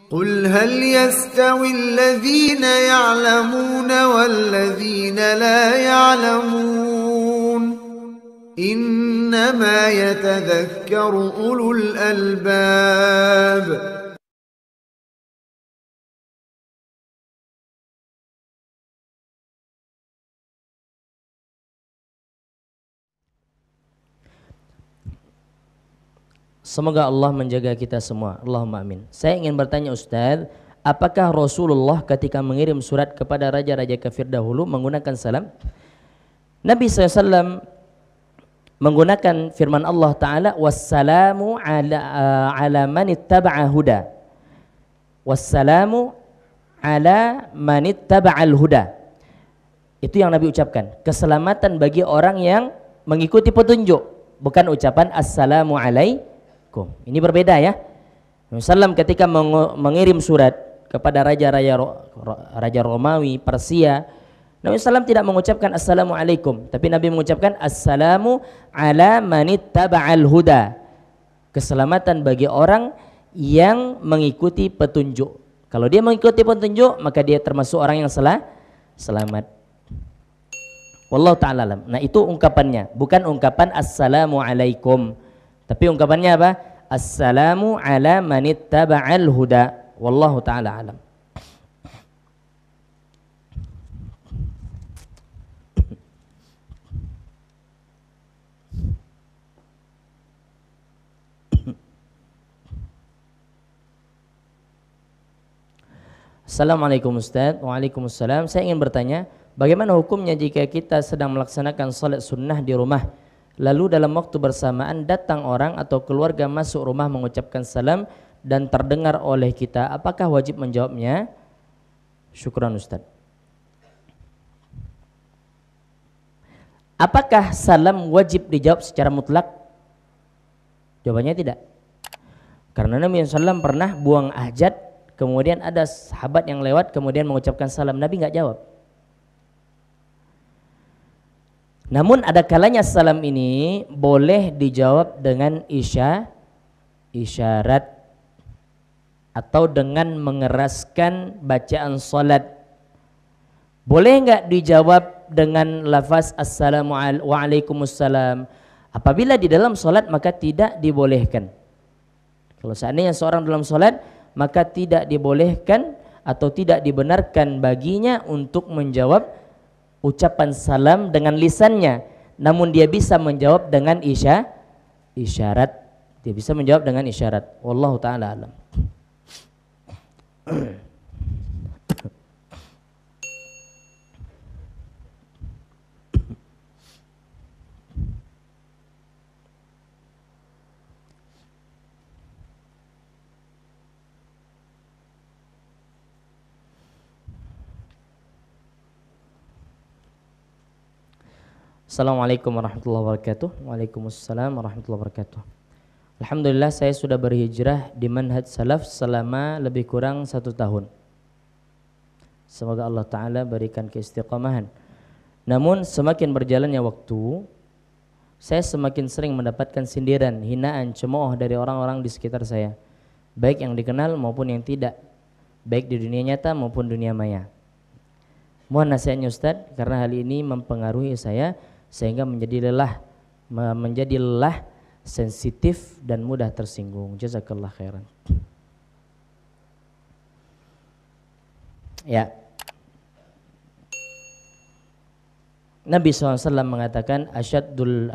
قل هل يستوي الذين يعلمون والذين لا يعلمون إنما يتذكر أولو الألباب. Semoga Allah menjaga kita semua. Allahumma amin. Saya ingin bertanya Ustaz, apakah Rasulullah ketika mengirim surat kepada raja-raja kafir dahulu menggunakan salam? Nabi SAW menggunakan firman Allah Ta'ala, wassalamu ala man ittaba'a huda. Wassalamu ala man ittaba'al huda. Itu yang Nabi ucapkan. Keselamatan bagi orang yang mengikuti petunjuk. Bukan ucapan assalamu alaikum. Ini berbeda ya. Rasulullah ketika mengirim surat kepada raja Romawi, Persia, Nabi SAW tidak mengucapkan assalamualaikum, tapi Nabi mengucapkan assalamu ala manittaba'al huda. Keselamatan bagi orang yang mengikuti petunjuk. Kalau dia mengikuti petunjuk, maka dia termasuk orang yang selamat. Wallahu ta'ala alam. Nah, itu ungkapannya, bukan ungkapan assalamualaikum. Tapi ungkapannya apa? Assalamu ala manittaba'al huda. Wallahu ta'ala alam. Assalamualaikum Ustaz. Waalaikumsalam. Saya ingin bertanya, bagaimana hukumnya jika kita sedang melaksanakan salat sunnah di rumah, lalu dalam waktu bersamaan datang orang atau keluarga masuk rumah mengucapkan salam dan terdengar oleh kita, apakah wajib menjawabnya? Syukran Ustaz. Apakah salam wajib dijawab secara mutlak? Jawabannya tidak. Karena Nabi SAW pernah buang hajat, kemudian ada sahabat yang lewat kemudian mengucapkan salam, Nabi nggak jawab. Namun ada kalanya salam ini boleh dijawab dengan isyarat atau dengan mengeraskan bacaan salat. Boleh enggak dijawab dengan lafaz Waalaikumsalam? Apabila di dalam salat maka tidak dibolehkan. Kalau seandainya seorang dalam salat maka tidak dibolehkan atau tidak dibenarkan baginya untuk menjawab ucapan salam dengan lisannya, namun dia bisa menjawab dengan isyarat. Dia bisa menjawab dengan isyarat. Wallahu ta'ala alam. Assalamualaikum warahmatullahi wabarakatuh. Waalaikumsalam warahmatullahi wabarakatuh. Alhamdulillah saya sudah berhijrah di manhaj salaf selama lebih kurang 1 tahun. Semoga Allah Ta'ala berikan keistiqamahan. Namun semakin berjalannya waktu, saya semakin sering mendapatkan sindiran, hinaan, cemooh dari orang-orang di sekitar saya, baik yang dikenal maupun yang tidak, baik di dunia nyata maupun dunia maya. Mohon nasihatnya Ustaz, karena hal ini mempengaruhi saya sehingga menjadi lelah, sensitif dan mudah tersinggung. Jazakallah khairan. Ya. Nabi SAW mengatakan asyaddun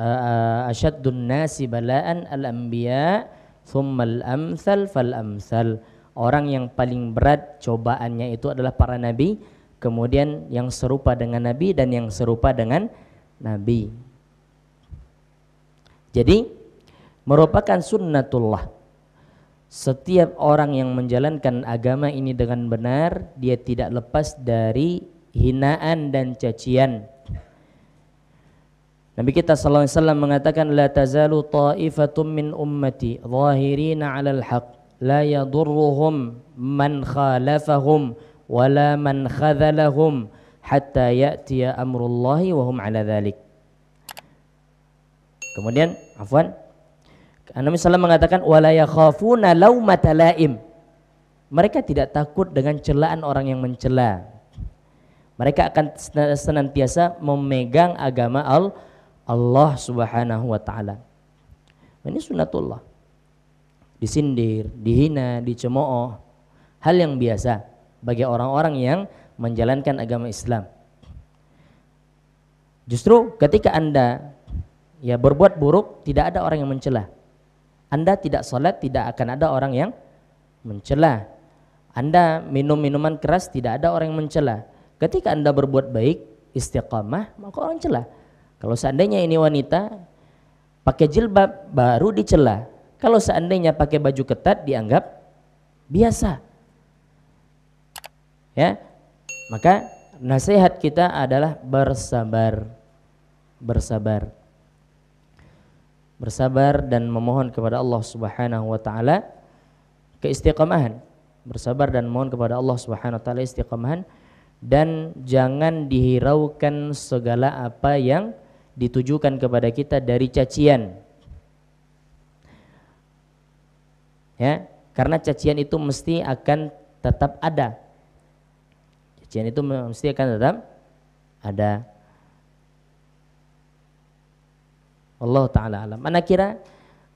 nasi bala'an al-anbiya thummal amsal fal amsal. Orang yang paling berat cobaannya itu adalah para nabi, kemudian yang serupa dengan nabi dan yang serupa dengan nabi. Jadi merupakan sunnatullah. Setiap orang yang menjalankan agama ini dengan benar, dia tidak lepas dari hinaan dan cacian. Nabi kita sallallahu alaihi wasallam mengatakan, la tazalu ta'ifatum min ummati zahirina 'alal haqq la yadurruhum man khalafahum wala man khadhalahum hatta ya'tiya amrullahi wa hum 'ala dzalik. Kemudian Nabi sallallahu mengatakan wala yakhafuna laumata laim. Mereka tidak takut dengan celaan orang yang mencela. Mereka akan senantiasa memegang agama Allah Subhanahu wa taala. Ini sunnatullah. Disindir, dihina, dicemooh, hal yang biasa bagi orang-orang yang menjalankan agama Islam. Justru ketika Anda berbuat buruk, tidak ada orang yang mencela. Anda tidak salat, tidak akan ada orang yang mencela. Anda minum minuman keras, tidak ada orang yang mencela. Ketika Anda berbuat baik, istiqamah, maka orang cela. Kalau seandainya ini wanita pakai jilbab, baru dicela. Kalau seandainya pakai baju ketat, dianggap biasa. Ya, maka nasihat kita adalah bersabar. Bersabar dan memohon kepada Allah Subhanahu wa taala keistiqamahan. Bersabar dan mohon kepada Allah Subhanahu wa taala istiqamahan, dan jangan dihiraukan segala apa yang ditujukan kepada kita dari cacian. Ya, karena cacian itu mesti akan tetap ada. Cacian itu mesti akan tetap ada. Allah taala alam. Ana kira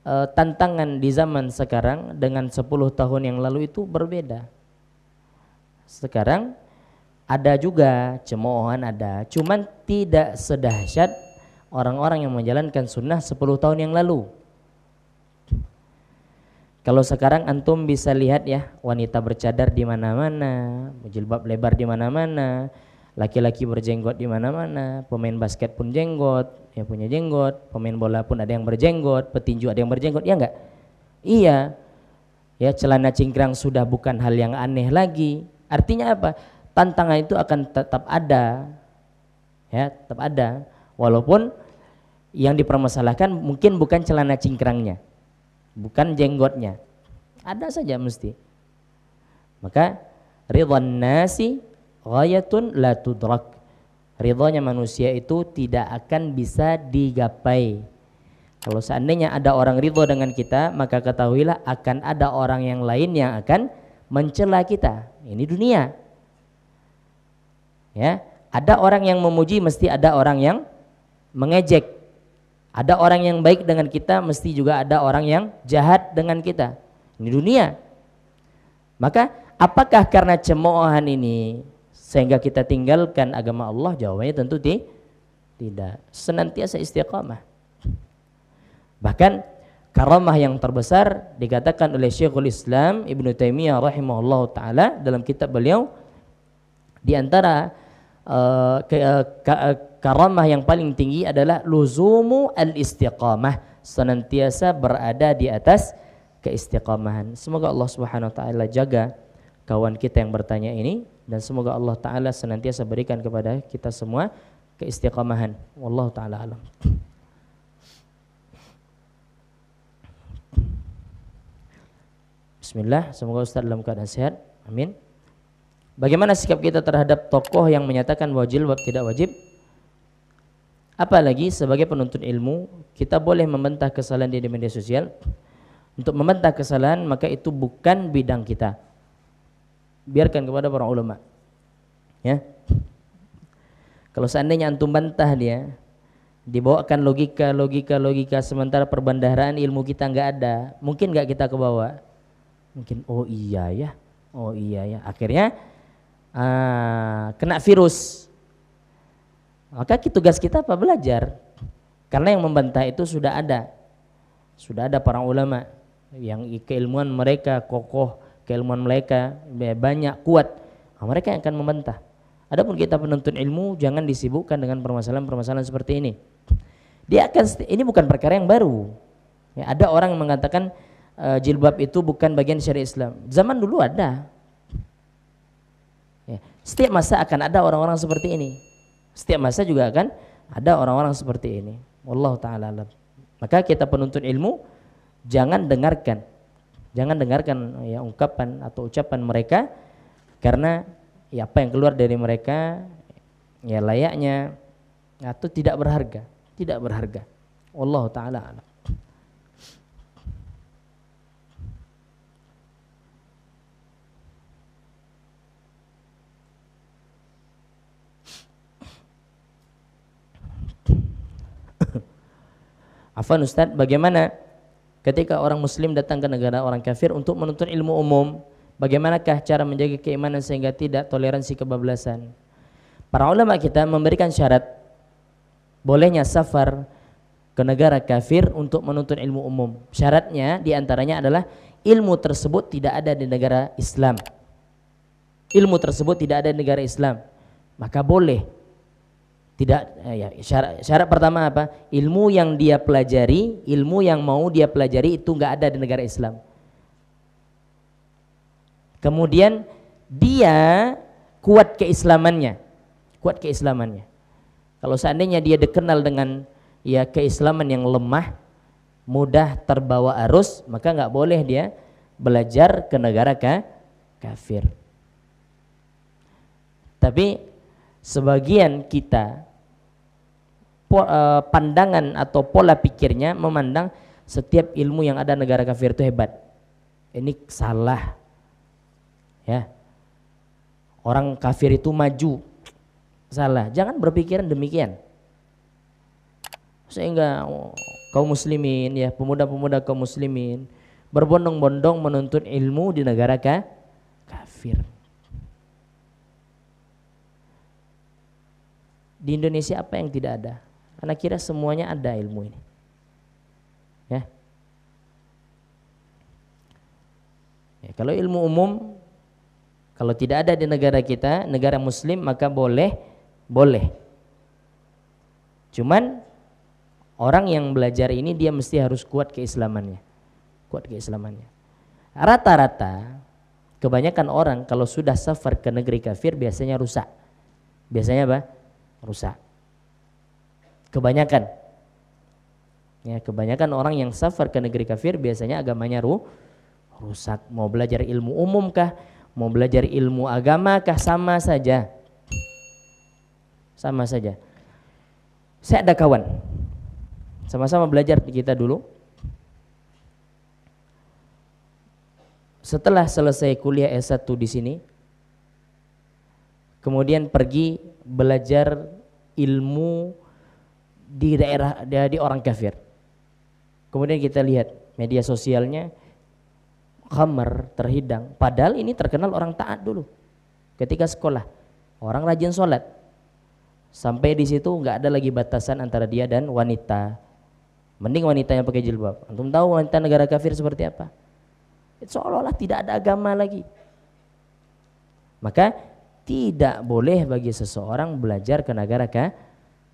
tantangan di zaman sekarang dengan 10 tahun yang lalu itu berbeda. Sekarang ada juga cemoohan, ada, cuman tidak sedahsyat orang-orang yang menjalankan sunnah 10 tahun yang lalu. Kalau sekarang antum bisa lihat ya, wanita bercadar di mana-mana, jilbab lebar di mana-mana, laki-laki berjenggot di mana-mana, pemain basket pun jenggot, ya punya jenggot, pemain bola pun ada yang berjenggot, petinju ada yang berjenggot, ya enggak? Iya. Ya, celana cingkrang sudah bukan hal yang aneh lagi. Artinya apa? Tantangan itu akan tetap ada. Ya, tetap ada. Walaupun yang dipermasalahkan mungkin bukan celana cingkrangnya, bukan jenggotnya. Ada saja mesti. Maka ridwan nasi ghayatun la tudrak. Ridhonya manusia itu tidak akan bisa digapai. Kalau seandainya ada orang ridho dengan kita, maka ketahuilah akan ada orang yang lain yang akan mencela kita. Ini dunia. Ya, ada orang yang memuji, mesti ada orang yang mengejek. Ada orang yang baik dengan kita, mesti juga ada orang yang jahat dengan kita. Ini dunia. Maka apakah karena cemoohan ini sehingga kita tinggalkan agama Allah? Jawabannya tentu tidak. Senantiasa istiqamah. Bahkan karamah yang terbesar dikatakan oleh Syekhul Islam Ibnu Taimiyah rahimahullah taala dalam kitab beliau, di antara karamah yang paling tinggi adalah luzumu al-istiqamah, senantiasa berada di atas keistiqamahan. Semoga Allah Subhanahu wa taala jaga kawan kita yang bertanya ini, dan semoga Allah taala senantiasa berikan kepada kita semua keistiqamahan. Wallahu taala alam. Bismillah, semoga Ustaz dalam keadaan sehat. Amin. Bagaimana sikap kita terhadap tokoh yang menyatakan bahwa jilbab tidak wajib? Apalagi sebagai penuntut ilmu, kita boleh membantah kesalahan di media sosial. Untuk membantah kesalahan, maka itu bukan bidang kita. Biarkan kepada para ulama. Ya. Kalau seandainya antum bantah dia, dibawakan logika, sementara perbendaharaan ilmu kita nggak ada, mungkin nggak kita ke bawah. Mungkin oh iya ya, akhirnya kena virus. Maka tugas kita apa? Belajar. Karena yang membantah itu sudah ada para ulama yang keilmuan mereka kokoh, keilmuan mereka banyak, kuat. Mereka yang akan membantah. Adapun kita penuntut ilmu, jangan disibukkan dengan permasalahan-permasalahan seperti ini. Ini bukan perkara yang baru. Ya, ada orang yang mengatakan jilbab itu bukan bagian syariat Islam. Zaman dulu ada. Ya, setiap masa akan ada orang-orang seperti ini. Setiap masa juga akan ada orang-orang seperti ini. Wallahu ta'ala alam. Maka kita penuntut ilmu jangan dengarkan ya ungkapan atau ucapan mereka, karena ya apa yang keluar dari mereka ya layaknya atau tidak berharga. Wallahu ta'ala alam. Afwan Ustaz, bagaimana ketika orang muslim datang ke negara orang kafir untuk menuntut ilmu umum, bagaimanakah cara menjaga keimanan sehingga tidak toleransi kebablasan? Para ulama kita memberikan syarat bolehnya safar ke negara kafir untuk menuntut ilmu umum. Syaratnya diantaranya adalah ilmu tersebut tidak ada di negara Islam. Ilmu tersebut tidak ada di negara Islam, maka boleh. Tidak, ya, syarat pertama apa? Ilmu yang dia pelajari, ilmu yang mau dia pelajari itu nggak ada di negara Islam. Kemudian dia kuat keislamannya, kuat keislamannya. Kalau seandainya dia dikenal dengan ya keislaman yang lemah, mudah terbawa arus, maka nggak boleh dia belajar ke negara kafir. Tapi sebagian kita pandangan atau pola pikirnya memandang setiap ilmu yang ada negara kafir itu hebat. Ini salah. Ya. Orang kafir itu maju. Salah. Jangan berpikiran demikian. Sehingga kaum muslimin ya, pemuda-pemuda kaum muslimin berbondong-bondong menuntut ilmu di negara kafir. Di Indonesia apa yang tidak ada? Anak kira semuanya ada ilmu ini. Ya. Ya, kalau ilmu umum kalau tidak ada di negara kita, negara muslim, maka boleh. Cuman orang yang belajar ini dia mesti harus kuat keislamannya. Kuat keislamannya. Rata-rata kebanyakan orang kalau sudah safar ke negeri kafir biasanya rusak. Biasanya apa? Rusak. Kebanyakan. Ya, kebanyakan orang yang safar ke negeri kafir biasanya agamanya rusak. Mau belajar ilmu umum kah? Mau belajar ilmu agama kah? Sama saja. Sama saja. Saya ada kawan. Sama-sama belajar kita dulu. Setelah selesai kuliah S1 di sini, kemudian pergi belajar ilmu di daerah di orang kafir. Kemudian kita lihat media sosialnya khamar terhidang. Padahal ini terkenal orang taat dulu. Ketika sekolah, orang rajin sholat. Sampai di situ nggak ada lagi batasan antara dia dan wanita. Mending wanita yang pakai jilbab. Antum tahu wanita negara kafir seperti apa? Seolah-olah tidak ada agama lagi. Maka tidak boleh bagi seseorang belajar ke negara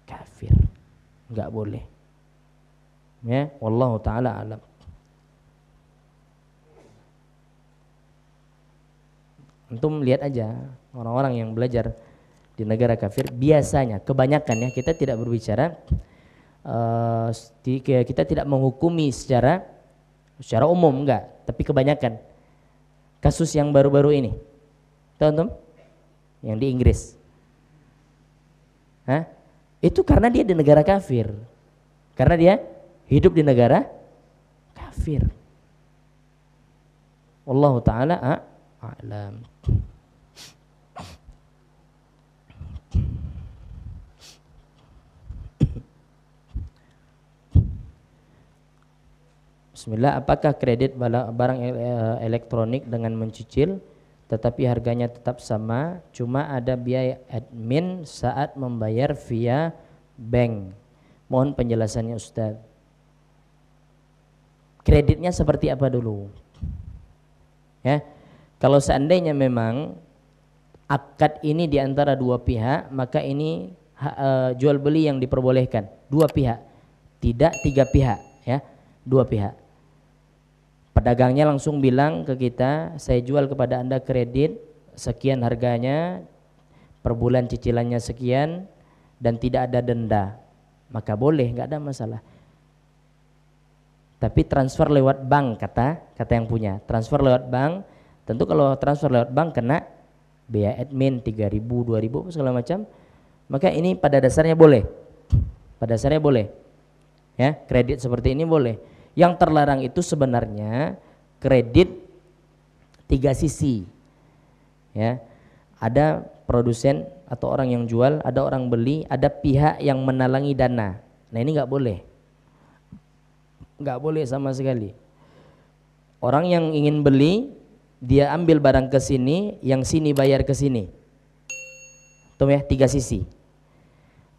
kafir. Enggak boleh. Ya, wallahu taala alam. Antum lihat aja orang-orang yang belajar di negara kafir biasanya, kebanyakan ya, kita tidak berbicara kita tidak menghukumi secara umum, enggak, tapi kebanyakan kasus yang baru-baru ini, tahu antum? Yang di Inggris, itu karena dia di negara kafir, karena dia hidup di negara kafir. Wallahu taala a'lam. Bismillah, apakah kredit barang elektronik dengan mencicil tetapi harganya tetap sama, cuma ada biaya admin saat membayar via bank? Mohon penjelasannya Ustaz. Kreditnya seperti apa dulu? Ya, kalau seandainya memang akad ini di antara dua pihak, maka ini jual beli yang diperbolehkan dua pihak, tidak tiga pihak, ya, dua pihak. Pedagangnya langsung bilang ke kita, saya jual kepada Anda kredit sekian harganya, per bulan cicilannya sekian dan tidak ada denda, maka boleh, nggak ada masalah. Tapi transfer lewat bank, kata yang punya, transfer lewat bank, tentu kalau transfer lewat bank kena biaya admin 3.000, 2.000 segala macam, maka ini pada dasarnya boleh, pada dasarnya boleh, ya, kredit seperti ini boleh. Yang terlarang itu sebenarnya kredit tiga sisi, ya, ada produsen atau orang yang jual, ada orang beli, ada pihak yang menalangi dana. Nah ini nggak boleh. nggak boleh sama sekali. Orang yang ingin beli, dia ambil barang ke sini, yang sini bayar ke sini. Tuh ya, 3 sisi.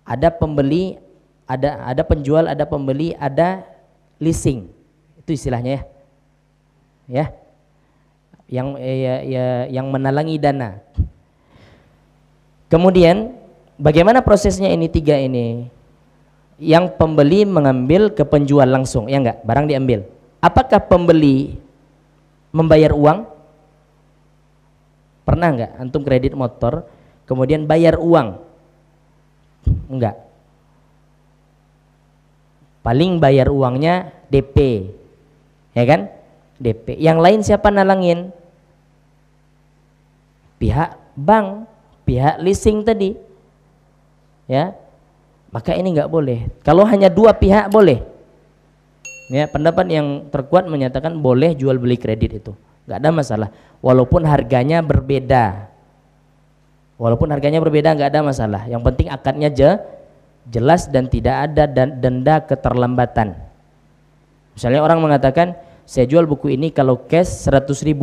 Ada pembeli, ada penjual, ada pembeli, ada leasing. Itu istilahnya ya. Yang menalangi dana. Kemudian bagaimana prosesnya ini 3 ini? Yang pembeli mengambil ke penjual langsung, ya enggak? Barang diambil. Apakah pembeli membayar uang? Pernah enggak antum kredit motor kemudian bayar uang? Enggak. Paling bayar uangnya DP. Ya kan? DP. Yang lain siapa nalangin? Pihak bank, pihak leasing tadi. Ya. Maka ini enggak boleh. Kalau hanya 2 pihak boleh. Ya, pendapat yang terkuat menyatakan boleh jual beli kredit itu, nggak ada masalah. Walaupun harganya berbeda, nggak ada masalah. Yang penting akadnya jelas dan tidak ada denda keterlambatan. Misalnya orang mengatakan saya jual buku ini kalau cash 100.000,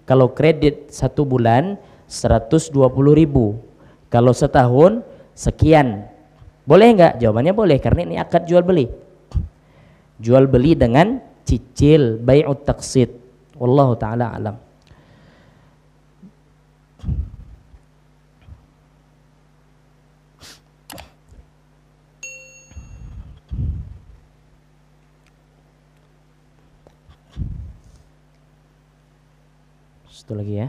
kalau kredit 1 bulan 120.000, kalau setahun sekian. Boleh nggak? Jawabannya boleh karena ini akad jual beli. Jual beli dengan cicil, bai'ut taqsid. Wallahu taala alam. Satu lagi ya.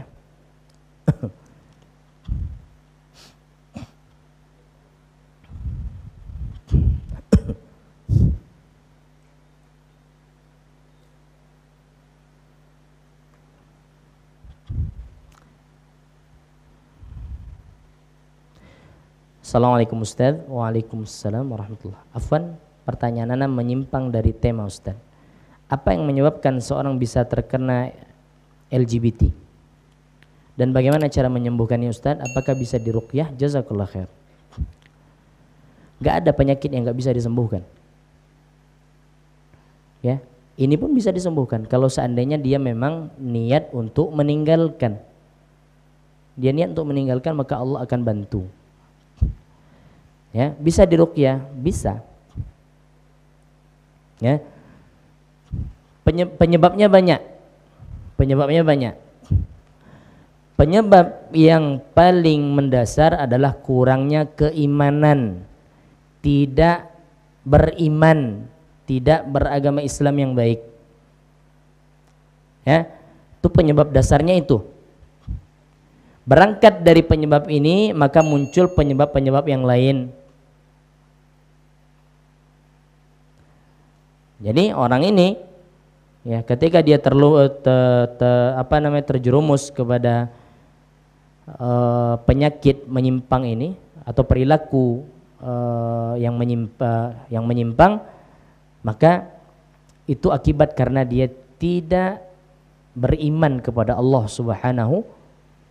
Assalamualaikum Ustaz. Waalaikumsalam warahmatullahi. Afwan, pertanyaan Anda menyimpang dari tema Ustaz. Apa yang menyebabkan seorang bisa terkena LGBT? Dan bagaimana cara menyembuhkannya Ustaz? Apakah bisa diruqyah? Jazakallah khair. Gak ada penyakit yang gak bisa disembuhkan. Ya, ini pun bisa disembuhkan kalau seandainya dia memang niat untuk meninggalkan. Dia niat untuk meninggalkan, maka Allah akan bantu. Ya, bisa diruqyah, bisa. Ya. Penyebabnya banyak. Penyebab yang paling mendasar adalah kurangnya keimanan. Tidak beriman, tidak beragama Islam yang baik. Ya, itu penyebab dasarnya itu. Berangkat dari penyebab ini, maka muncul penyebab-penyebab yang lain. Jadi orang ini, ya, ketika dia terjerumus kepada penyakit menyimpang ini atau perilaku yang menyimpang, maka itu akibat karena dia tidak beriman kepada Allah Subhanahu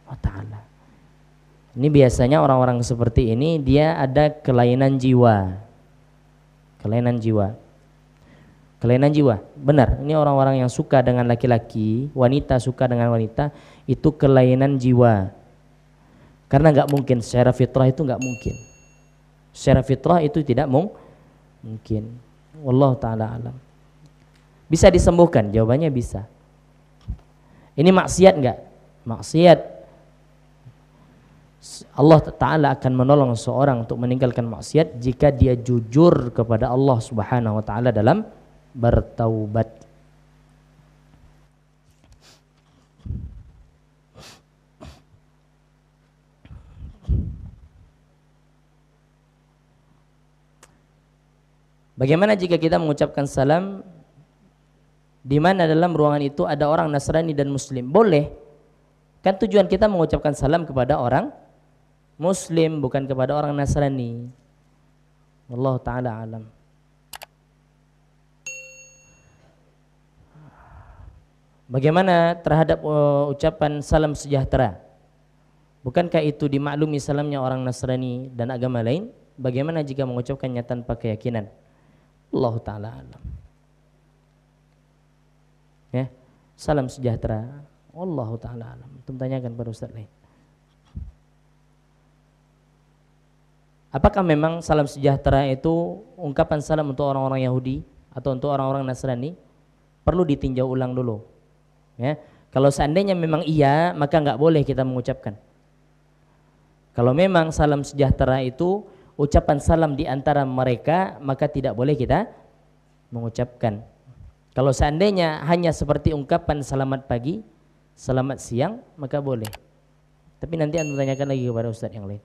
wa Ta'ala. Ini biasanya orang-orang seperti ini dia ada kelainan jiwa. Kelainan jiwa, benar. Ini orang-orang yang suka dengan laki-laki, wanita suka dengan wanita, itu kelainan jiwa. Karena nggak mungkin secara fitrah itu nggak mungkin. Secara fitrah itu tidak mungkin. Wallahu taala alam. Bisa disembuhkan? Jawabannya bisa. Ini maksiat nggak? Maksiat. Allah Ta'ala akan menolong seorang untuk meninggalkan maksiat jika dia jujur kepada Allah Subhanahu wa Ta'ala dalam bertaubat. Bagaimana jika kita mengucapkan salam di mana dalam ruangan itu ada orang Nasrani dan Muslim? Boleh. Kan tujuan kita mengucapkan salam kepada orang Muslim, bukan kepada orang Nasrani. Wallahu ta'ala alam. Bagaimana terhadap ucapan salam sejahtera? Bukankah itu dimaklumi salamnya orang Nasrani dan agama lain? Bagaimana jika mengucapkannya tanpa keyakinan? Allah Ta'ala alam. salam sejahtera. Wallahu taala alam. Antum tanyakan pada ustaz lain. Apakah memang salam sejahtera itu ungkapan salam untuk orang-orang Yahudi atau untuk orang-orang Nasrani? Perlu ditinjau ulang dulu. Ya, kalau seandainya memang iya, maka nggak boleh kita mengucapkan. Kalau memang salam sejahtera itu ucapan salam di antara mereka, maka tidak boleh kita mengucapkan. Kalau seandainya hanya seperti ungkapan selamat pagi, selamat siang, maka boleh. Tapi nanti anda tanyakan lagi kepada ustaz yang lain.